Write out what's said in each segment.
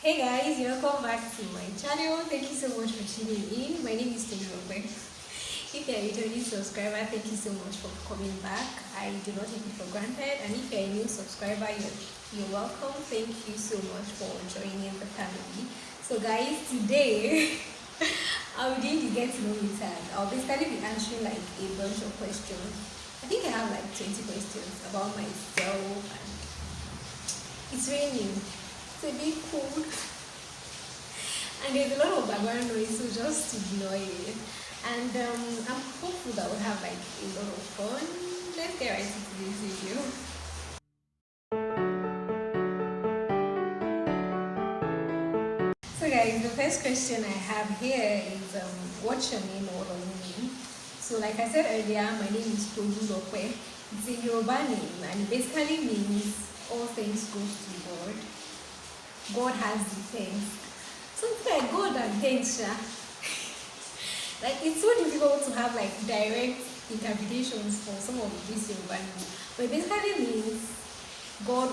Hey guys, welcome back to my channel. Thank you so much for tuning in. My name is Ayikatolulope. If you're a returning subscriber, thank you so much for coming back. I do not take it for granted. And if you're a new subscriber, you're welcome. Thank you so much for joining the family. So guys, today I'm going to get to know me tag. I'll basically be answering like a bunch of questions. I think I have like 20 questions about myself, and it's raining. It's a bit cold and there's a lot of background noise, so just ignore it. And I'm hopeful that we'll have like a lot of fun. Let's get right into this video. So guys, the first question I have here is what's your name or your name? So like I said earlier, my name is Tolulope. It's a Yoruba name and it basically means all things goes to God. God has the things. Something like God and things, like it's so difficult to have like direct interpretations for some of these Yoruba names. But it basically means God,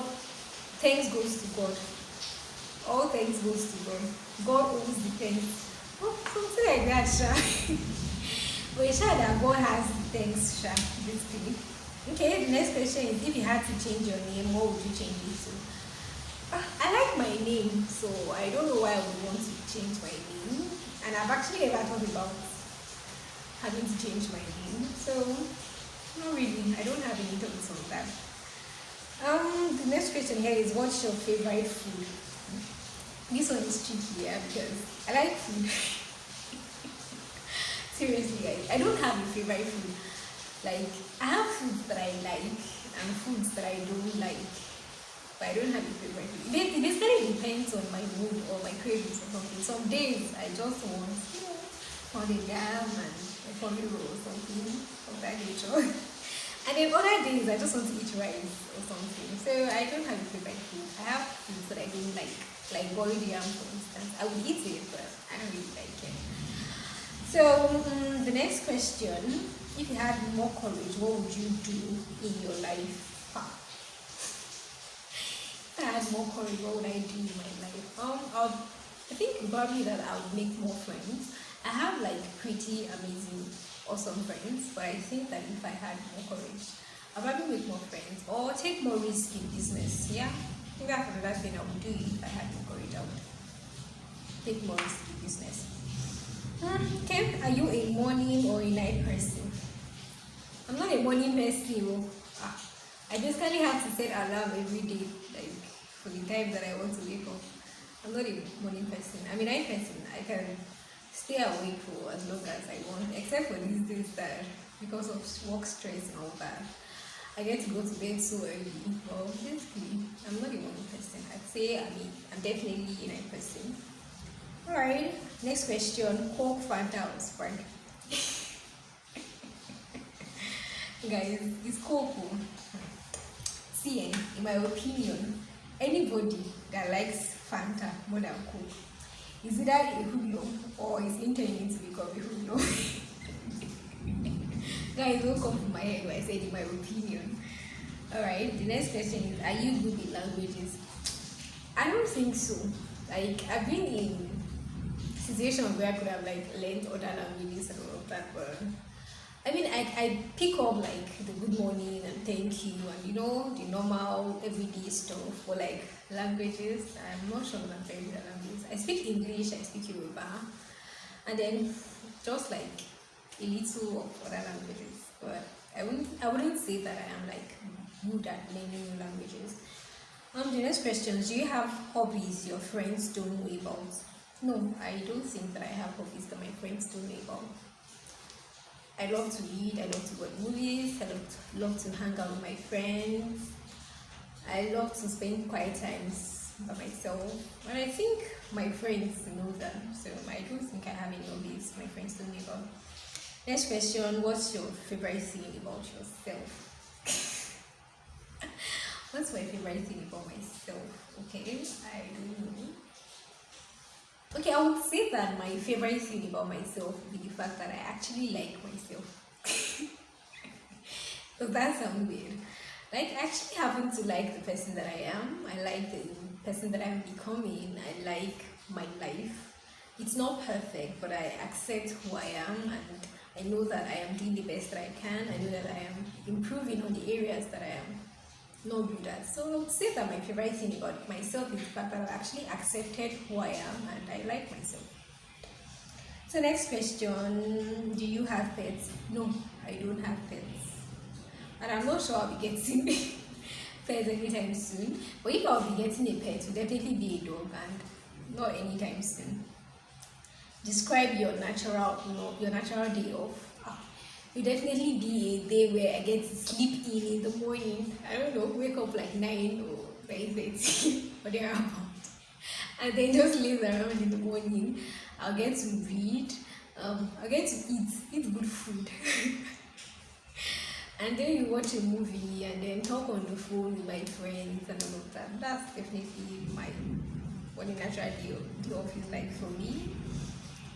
thanks goes to God. All things goes to God. God owns the things. Oh, something like that, But it's sure that God has the things, basically. Okay, the next question is, if you had to change your name, what would you change it to? I like my name, so I don't know why I would want to change my name. And I've actually ever thought about having to change my name. So, not really. I don't have any thoughts on that. The next question here is, what's your favorite food? This one is tricky, because I like food. Seriously, guys, I don't have a favorite food. Like, I have foods that I like and foods that I don't like. But I don't have a favorite food. It basically depends on my mood or my cravings or something. Some days I just want, pounded yam and a funny roll or something of that nature. And then other days I just want to eat rice or something. So I don't have a favorite food. I have foods that I don't like boiled yam for instance. I would eat it, but I don't really like it. So the next question, if you had more courage, what would you do in your life? If I had more courage, what would I do in my life? I think probably that I would make more friends. I have like pretty amazing, awesome friends, but I think that if I had more courage, I'd probably make more friends or take more risk in business. Yeah, I think that's another thing I would do if I had more courage. I would take more risk in business. Okay, are you a morning or a night person? I'm not a morning person. I basically have to set alarm every day, like for the time that I want to wake up. I'm not a morning person. I'm a night person. I can stay awake for as long as I want, except for these days that because of work stress and all that, I get to go to bed so early. Well, basically, I'm not a morning person. I'd say I'm definitely a night person. Alright, next question. Coke, Fanta, or Sprite? Guys, it's Coke. See, in my opinion, anybody that likes Fanta more than Coke is either a hoodlum or is intending to become a hoodlum. Guys, don't come from my head when I said in my opinion. Alright, the next question is, are you good with languages? I don't think so. Like, I've been in situations where I could have like learned other languages and all of that, but I mean, I pick up like the good morning and thank you and the normal everyday stuff for like languages. I'm not sure that I'm very good at languages. I speak English, I speak Yoruba, and then just like a little of other languages. But I wouldn't say that I am like good at learning new languages. The next question is, do you have hobbies your friends don't know about? No, I don't think that I have hobbies that my friends don't know about. I love to read, I love to watch movies, I love to hang out with my friends. I love to spend quiet times by myself. And I think my friends know that, so I don't think I have any hobbies my friends don't know about. Next question, what's your favorite thing about yourself? What's my favorite thing about myself? Okay, I don't know. Okay, I would say that my favorite thing about myself would be the fact that I actually like myself. Does that sound weird? Like, I actually happen to like the person that I am. I like the person that I'm becoming. I like my life. It's not perfect, but I accept who I am, and I know that I am doing the best that I can. I know that I am improving on the areas that I am not good at. So I would say that my favorite thing about myself is the fact that I've actually accepted who I am and I like myself. So next question, do you have pets? No, I don't have pets. And I'm not sure I'll be getting pets anytime soon. But if I'll be getting a pet, it will definitely be a dog, and not anytime soon. Describe your natural, your natural day off. It will definitely be a day where I get to sleep in the morning. I don't know, wake up like 9 or 9:30 or thereabout, and then just laze around in the morning. I'll get to read. I'll get to eat good food. And then you watch a movie and then talk on the phone with my friends and all of that. That's definitely what a natural day off is like for me.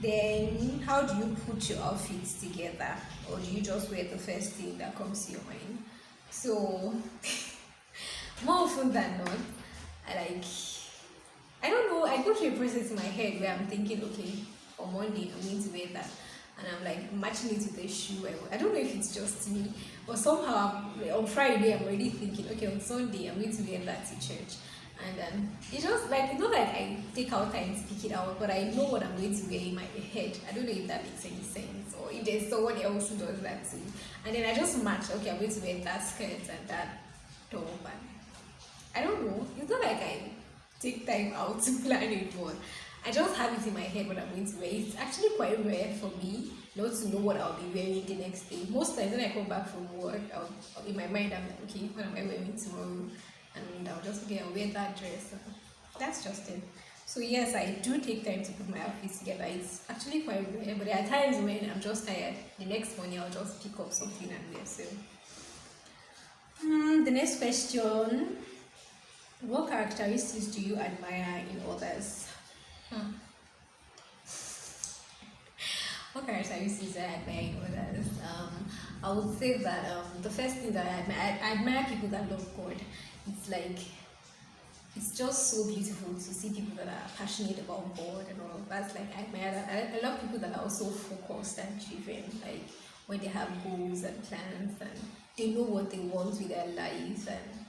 Then how do you put your outfits together, or do you just wear the first thing that comes to your mind? So more often than not, I don't know, I go through a process in my head where I'm thinking, okay, on Monday I'm going to wear that, and I'm like matching it with a shoe. I don't know if it's just me, but somehow on Friday I'm already thinking, okay, on Sunday I'm going to wear that to church. And it's just like, it's not like I take out time to pick it out, but I know what I'm going to wear in my head. I don't know if that makes any sense, or if there's someone else who does that too. And then I just match, okay, I'm going to wear that skirt and that top. And I don't know, it's not like I take time out to plan it, but I just have it in my head what I'm going to wear. It's actually quite rare for me not to know what I'll be wearing the next day. Most times when I come back from work, in my mind I'm like, okay, what am I wearing tomorrow? And I'll just, okay, I'll wear that dress. That's just it. So yes, I do take time to put my outfits together. It's actually quite rare, but there are times when I'm just tired. The next morning I'll just pick up something and wear. So the next question, what characteristics do you admire in others? What characteristics do I admire in others? I would say that the first thing that I admire people that love God. It's like, it's just so beautiful to see people that are passionate about God and all of that. Like, I admire that. I love people that are also focused and driven, like when they have goals and plans and they know what they want with their lives, and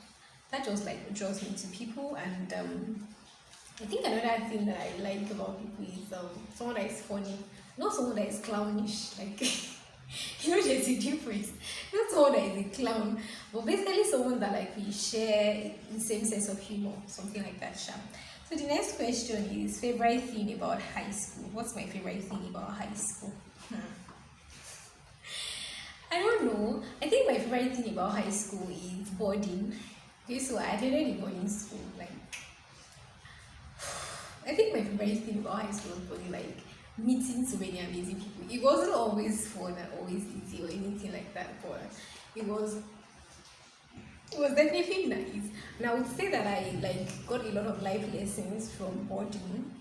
that just like draws me to people. And I think another thing that I like about people is someone that is funny, not someone that is clownish, like there's a difference. Not someone that is a clown, but basically someone that like we share the same sense of humor, something like that. Sharp. So the next question is favorite thing about high school. What's my favorite thing about high school? I don't know. I think my favorite thing about high school is boarding. Okay, so I attended a boarding school. Like, I think my favorite thing about high school was boarding, like meeting so many amazing people. It wasn't always fun and always easy or anything like that, but it was definitely nice. And I would say that I like got a lot of life lessons from boarding.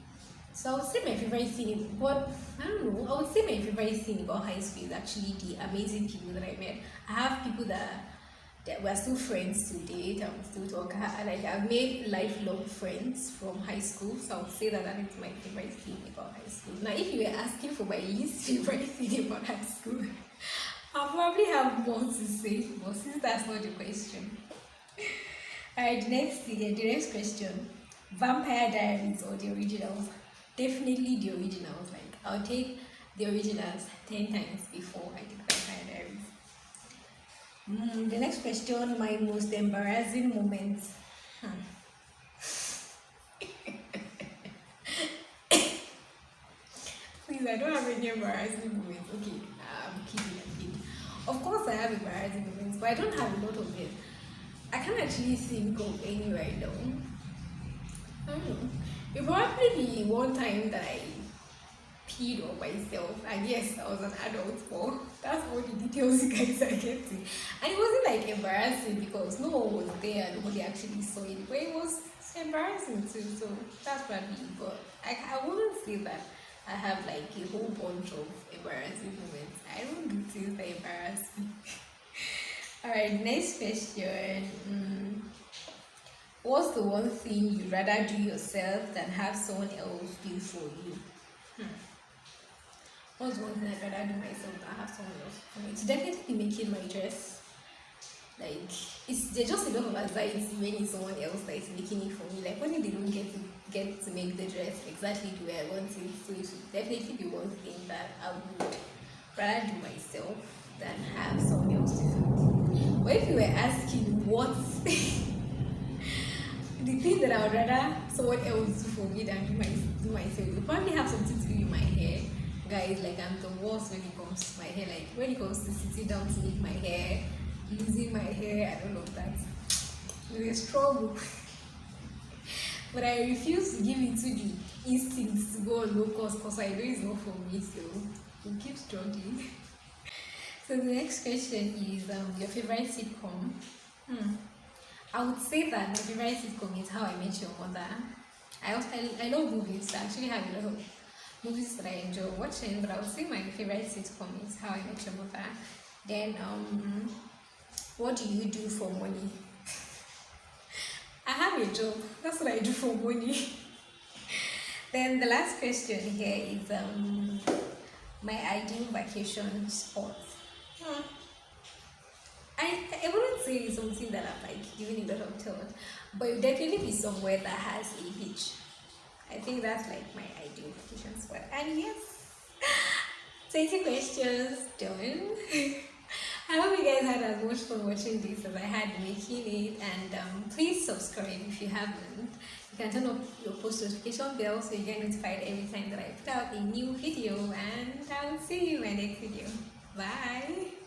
So I would say my favorite thing, but I don't know, I would say my favorite thing about high school is actually the amazing people that I met. I have people that we're still friends to date, I'm still talking. I've made lifelong friends from high school, so I would say that is my favorite thing about high school. Now, if you were asking for my least favorite thing about high school, I'll probably have more to say, but since that's not the question. Alright, the next question. Vampire Diaries or the originals? Definitely the originals. Like, I'll take the originals 10 times before I take Vampire Diaries. The next question, my most embarrassing moments. Please, I don't have any embarrassing moments. Okay, I'm kidding. Of course, I have embarrassing moments, but I don't have a lot of them. I can't actually think of any right now. I don't know. It probably be one time that I peed on myself, and yes, I was an adult, but that's all the details you guys are getting. And it wasn't like embarrassing because no one was there, nobody actually saw it, but it was embarrassing too. So that's probably, but I wouldn't say that I have like a whole bunch of embarrassing moments. I don't do things that embarrass me. Alright, next question. What's the one thing you'd rather do yourself than have someone else do for you? What's one thing I'd rather do myself than have someone else for me? It's definitely making my dress. Like, there's just a lot of anxiety when it's someone else that is making it for me. Like, when they don't get to make the dress exactly the way I want it, so it should definitely be one thing that I would rather do myself than have someone else do for me. But if you were asking what the thing that I would rather someone else do for me than do myself, it probably have something to do with my hair. Guys, like, I'm the worst when it comes to my hair. Like, when it comes to sitting down to make my hair, losing my hair, and all of that, it's a struggle. But I refuse to give it to the instinct to go on low cost because I know it's not for me, so we'll keep struggling. So the next question is your favorite sitcom. I would say that my favorite sitcom is How I Met Your Mother. I love movies. I actually have a lot of movies that I enjoy watching, but I would say my favorite sitcom is How I Met Your Mother. Then what do you do for money? I have a job. That's what I do for money. Then the last question here is my ideal vacation spot. I wouldn't say it's something that I'm like giving a lot of thought, but it would definitely be somewhere that has a beach. I think that's like my ideal vacation spot. And yes, 20 questions done. I hope you guys had as much fun watching this as I had making it, and please subscribe if you haven't. You can turn on your post notification bell so you get notified every time that I put out a new video, and I will see you in my next video. Bye.